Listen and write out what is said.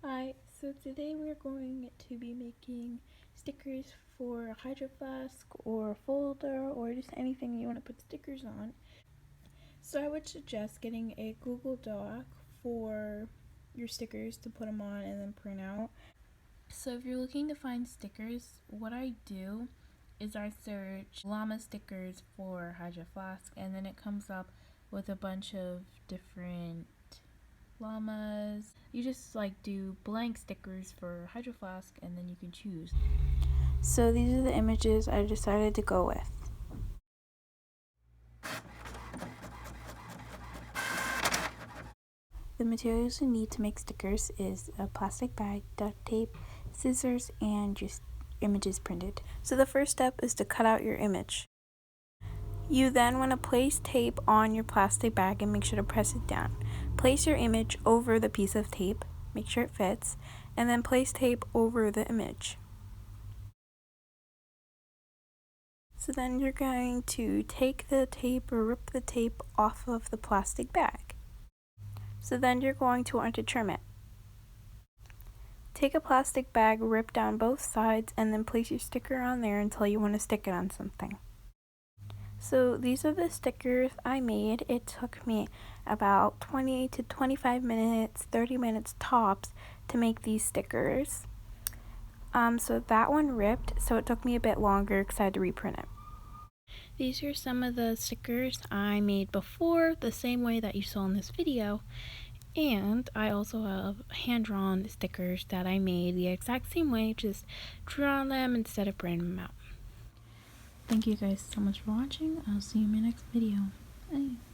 Hi, so today we're going to be making stickers for a hydro flask or a folder or just anything you want to put stickers on. So I would suggest getting a Google Doc for your stickers to put them on and then print out. So if you're looking to find stickers, what I do is I search llama stickers for hydro flask, and then it comes up with a bunch of different llamas. You just do blank stickers for hydro flask and then you can choose. So these are the images I decided to go with. The materials you need to make stickers is a plastic bag, duct tape, scissors, and just images printed. So the first step is to cut out your image. You then want to place tape on your plastic bag and make sure to press it down. Place your image over the piece of tape, make sure it fits, and then place tape over the image. So then you're going to take the tape or rip the tape off of the plastic bag. So then you're going to want to trim it. Take a plastic bag, rip down both sides, and then place your sticker on there until you want to stick it on something. So these are the stickers I made. It took me about 20 to 25 minutes, 30 minutes tops to make these stickers. So that one ripped, so it took me a bit longer because I had to reprint it. These are some of the stickers I made before, the same way that you saw in this video. And I also have hand-drawn stickers that I made the exact same way, just draw them instead of printing them out. Thank you guys so much for watching. I'll see you in my next video. Bye.